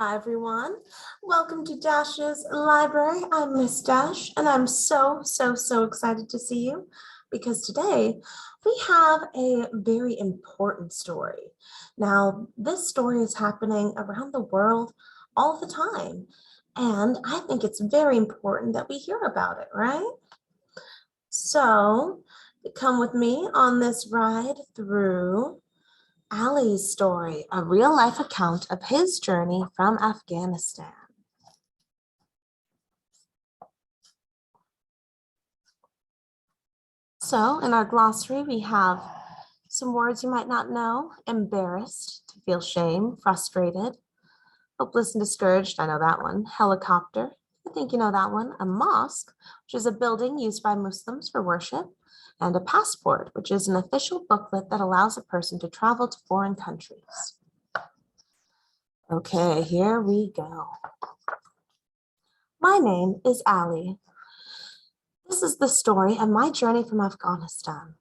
Hi everyone, welcome to Dash's library. I'm Miss Dash and I'm so excited to see you because today we have a very important story. Now, this story is happening around the world all the time, and I think it's very important that we hear about it, right? So, come with me on this ride through Ali's story, a real-life account of his journey from Afghanistan. So in our glossary, we have some words you might not know: embarrassed, to feel shame, frustrated, hopeless and discouraged, I know that one, helicopter, I think you know that one, a mosque, which is a building used by Muslims for worship, and a passport, which is an official booklet that allows a person to travel to foreign countries. Okay, here we go. My name is Ali. This is the story of my journey from Afghanistan.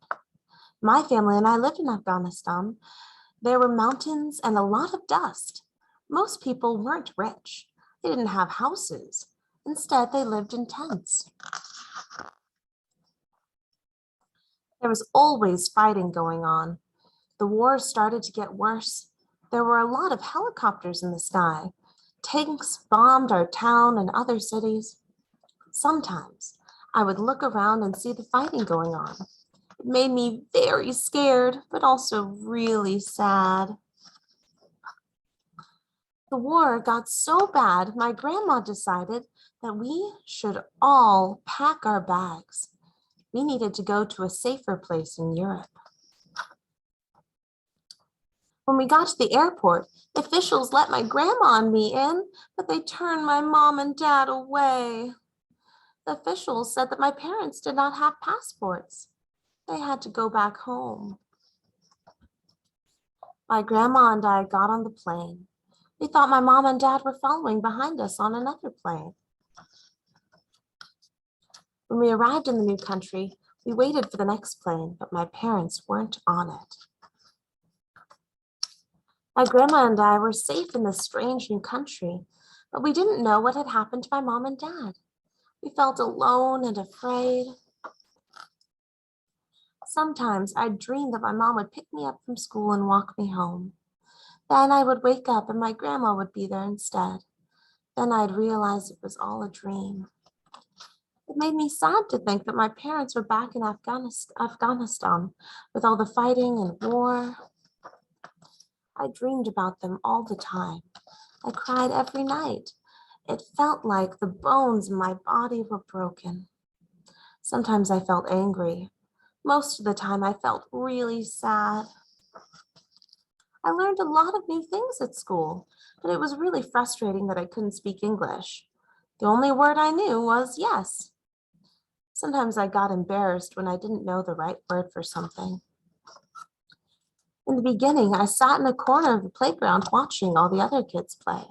My family and I lived in Afghanistan. There were mountains and a lot of dust. Most people weren't rich. They didn't have houses. Instead, they lived in tents. There was always fighting going on. The war started to get worse. There were a lot of helicopters in the sky. Tanks bombed our town and other cities. Sometimes I would look around and see the fighting going on. It made me very scared, but also really sad. The war got so bad, my grandma decided that we should all pack our bags. We needed to go to a safer place in Europe. When we got to the airport, officials let my grandma and me in, but they turned my mom and dad away. The officials said that my parents did not have passports. They had to go back home. My grandma and I got on the plane. We thought my mom and dad were following behind us on another plane. When we arrived in the new country, we waited for the next plane, but my parents weren't on it. My grandma and I were safe in this strange new country, but we didn't know what had happened to my mom and dad. We felt alone and afraid. Sometimes I dreamed that my mom would pick me up from school and walk me home. Then I would wake up and my grandma would be there instead. Then I'd realize it was all a dream. It made me sad to think that my parents were back in Afghanistan with all the fighting and war. I dreamed about them all the time. I cried every night. It felt like the bones in my body were broken. Sometimes I felt angry. Most of the time I felt really sad. I learned a lot of new things at school, but it was really frustrating that I couldn't speak English. The only word I knew was yes. Sometimes I got embarrassed when I didn't know the right word for something. In the beginning, I sat in a corner of the playground watching all the other kids play.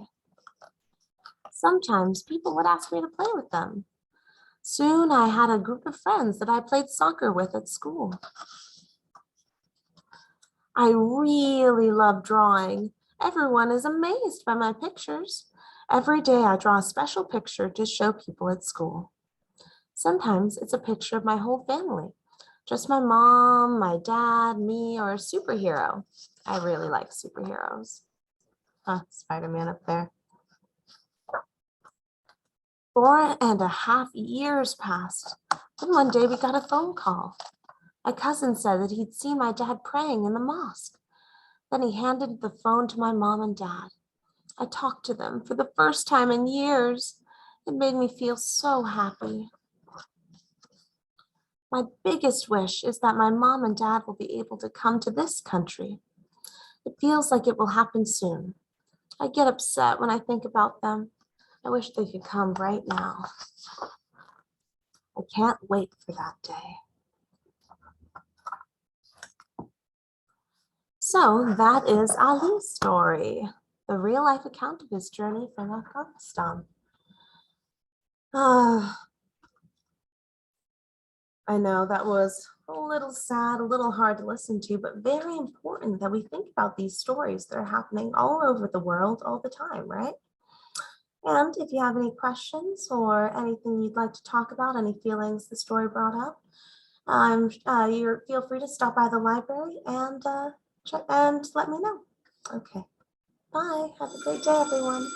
Sometimes people would ask me to play with them. Soon I had a group of friends that I played soccer with at school. I really love drawing. Everyone is amazed by my pictures. Every day I draw a special picture to show people at school. Sometimes it's a picture of my whole family. Just my mom, my dad, me, or a superhero. I really like superheroes. Spider-Man up there. 4.5 years passed. Then one day we got a phone call. My cousin said that he'd seen my dad praying in the mosque. Then he handed the phone to my mom and dad. I talked to them for the first time in years. It made me feel so happy. My biggest wish is that my mom and dad will be able to come to this country. It feels like it will happen soon. I get upset when I think about them. I wish they could come right now. I can't wait for that day. So that is Ali's story, the real life account of his journey from Afghanistan. I know that was a little sad, a little hard to listen to, but very important that we think about these stories that are happening all over the world all the time, right? And if you have any questions or anything you'd like to talk about, any feelings the story brought up, you feel free to stop by the library and let me know. Okay, bye. Have a great day, everyone.